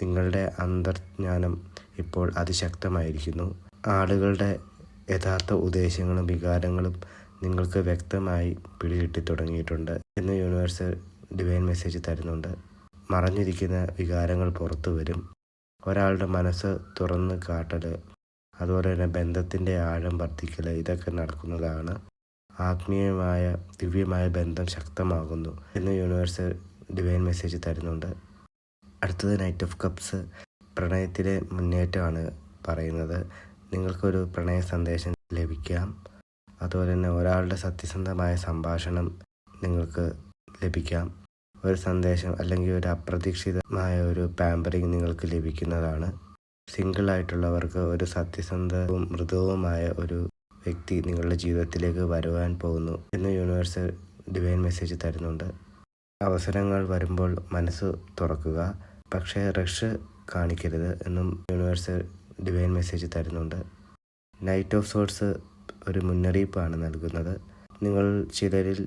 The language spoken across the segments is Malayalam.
നിങ്ങളുടെ അന്തർജ്ഞാനം ഇപ്പോൾ അതിശക്തമായിരിക്കുന്നു. ആളുകളുടെ യഥാർത്ഥ ഉദ്ദേശങ്ങളും വികാരങ്ങളും നിങ്ങൾക്ക് വ്യക്തമായി പിടികിട്ടി തുടങ്ങിയിട്ടുണ്ട് എന്ന് യൂണിവേഴ്സൽ ഡിവൈൻ മെസ്സേജ് തരുന്നുണ്ട്. മറഞ്ഞിരിക്കുന്ന വികാരങ്ങൾ പുറത്തു വരും. ഒരാളുടെ മനസ്സ് തുറന്ന് കാട്ടൽ, അതുപോലെ തന്നെ ബന്ധത്തിൻ്റെ ആഴം വർദ്ധിക്കൽ, ഇതൊക്കെ നടക്കുന്നതാണ്. ആത്മീയമായ ദിവ്യമായ ബന്ധം ശക്തമാകുന്നു എന്ന് യൂണിവേഴ്സൽ ഡിവൈൻ മെസ്സേജ് തരുന്നുണ്ട്. അടുത്തത് നൈറ്റ് ഓഫ് കപ്സ്, പ്രണയത്തിലെ മുന്നേറ്റമാണ് പറയുന്നത്. നിങ്ങൾക്കൊരു പ്രണയ സന്ദേശം ലഭിക്കാം. അതുപോലെ തന്നെ ഒരാളുടെ സത്യസന്ധമായ സംഭാഷണം നിങ്ങൾക്ക് ലഭിക്കാം. ഒരു സന്ദേശം അല്ലെങ്കിൽ ഒരു അപ്രതീക്ഷിതമായ ഒരു പാമ്പറിങ് നിങ്ങൾക്ക് ലഭിക്കുന്നതാണ്. സിംഗിളായിട്ടുള്ളവർക്ക് ഒരു സത്യസന്ധവും മൃദുവുമായ ഒരു വ്യക്തി നിങ്ങളുടെ ജീവിതത്തിലേക്ക് വരുവാൻ പോകുന്നു എന്ന് യൂണിവേഴ്സൽ ഡിവൈൻ മെസ്സേജ് തരുന്നുണ്ട്. അവസരങ്ങൾ വരുമ്പോൾ മനസ്സ് തുറക്കുക, പക്ഷേ റഷ് കാണിക്കരുത് എന്നും യൂണിവേഴ്സൽ ഡിവൈൻ മെസ്സേജ് തരുന്നുണ്ട്. നൈറ്റ് ഓഫ് സോർട്സ് ഒരു മുന്നറിയിപ്പാണ് നൽകുന്നത്. നിങ്ങൾ ചിലരിൽ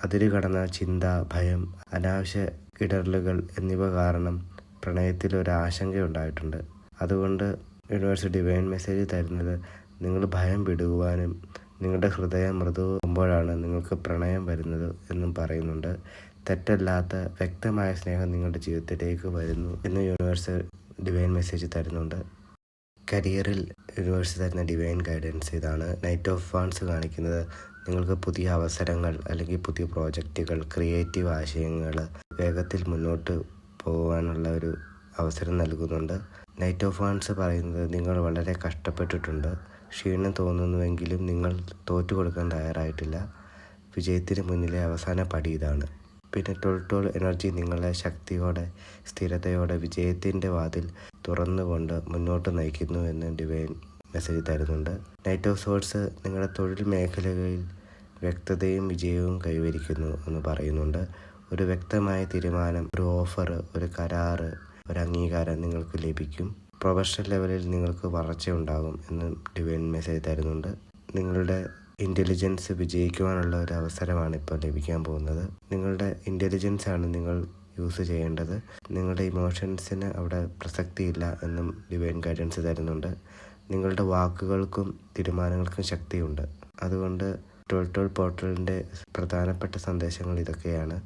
അതിരുകടന്ന ചിന്ത, ഭയം, അനാവശ്യ ഇടറലുകൾ എന്നിവ കാരണം പ്രണയത്തിൽ ഒരു ആശങ്കയുണ്ടായിട്ടുണ്ട്. അതുകൊണ്ട് യൂണിവേഴ്സൽ ഡിവൈൻ മെസ്സേജ് തരുന്നത് നിങ്ങൾ ഭയം വിടുവാനും നിങ്ങളുടെ ഹൃദയം മൃദുവാകുമ്പോഴാണ് നിങ്ങൾക്ക് പ്രണയം വരുന്നത് എന്നും പറയുന്നുണ്ട്. തെറ്റല്ലാത്ത വ്യക്തമായ സ്നേഹം നിങ്ങളുടെ ജീവിതത്തിലേക്ക് വരുന്നു എന്ന് യൂണിവേഴ്സൽ ഡിവൈൻ മെസ്സേജ് തരുന്നുണ്ട്. കരിയറിൽ യൂണിവേഴ്സ് തരുന്ന ഡിവൈൻ ഗൈഡൻസ് ഇതാണ്. നൈറ്റ് ഓഫ് വാൻസ് കാണിക്കുന്നത് നിങ്ങൾക്ക് പുതിയ അവസരങ്ങൾ അല്ലെങ്കിൽ പുതിയ പ്രോജക്റ്റുകൾ, ക്രിയേറ്റീവ് ആശയങ്ങൾ വേഗത്തിൽ മുന്നോട്ട് പോകാനുള്ള ഒരു അവസരം നൽകുന്നുണ്ട്. നൈറ്റ് ഓഫ് വാൻസ് പറയുന്നത് നിങ്ങൾ വളരെ കഷ്ടപ്പെട്ടിട്ടുണ്ട്, ക്ഷീണം തോന്നുന്നുവെങ്കിലും നിങ്ങൾ തോറ്റു കൊടുക്കാൻ തയ്യാറായിട്ടില്ല. വിജയത്തിന് മുന്നിലെ അവസാന പടി ഇതാണ്. പിന്നെ 12 എനർജി നിങ്ങളെ ശക്തിയോടെ, സ്ഥിരതയോടെ വിജയത്തിൻ്റെ വാതിൽ തുറന്നുകൊണ്ട് മുന്നോട്ട് നയിക്കുന്നു എന്ന് ഡിവൈൻ മെസ്സേജ് തരുന്നുണ്ട്. നൈറ്റ് ഓഫ് സോർട്സ് നിങ്ങളുടെ തൊഴിൽ മേഖലകളിൽ വ്യക്തതയും വിജയവും കൈവരിക്കുന്നു എന്ന് പറയുന്നുണ്ട്. ഒരു വ്യക്തമായ തീരുമാനം, ഒരു ഓഫർ, ഒരു കരാറ്, ഒരു അംഗീകാരം നിങ്ങൾക്ക് ലഭിക്കും. പ്രൊഫഷണൽ ലെവലിൽ നിങ്ങൾക്ക് വളർച്ച ഉണ്ടാകും എന്ന് ഡിവൈൻ മെസ്സേജ് തരുന്നുണ്ട്. നിങ്ങളുടെ ഇൻ്റലിജൻസ് വിജയിക്കുവാനുള്ള ഒരു അവസരമാണ് ഇപ്പോൾ ലഭിക്കാൻ പോകുന്നത്. നിങ്ങളുടെ ഇൻ്റലിജൻസ് ആണ് നിങ്ങൾ യൂസ് ചെയ്യേണ്ടത്. നിങ്ങളുടെ ഇമോഷൻസിന് അവിടെ പ്രസക്തിയില്ല എന്നും ഡിവൈൻ ഗൈഡൻസ് തരുന്നുണ്ട്. നിങ്ങളുടെ വാക്കുകൾക്കും തീരുമാനങ്ങൾക്കും ശക്തിയുണ്ട്. അതുകൊണ്ട് 12 പോർട്ടലിൻ്റെ പ്രധാനപ്പെട്ട സന്ദേശങ്ങൾ ഇതൊക്കെയാണ്.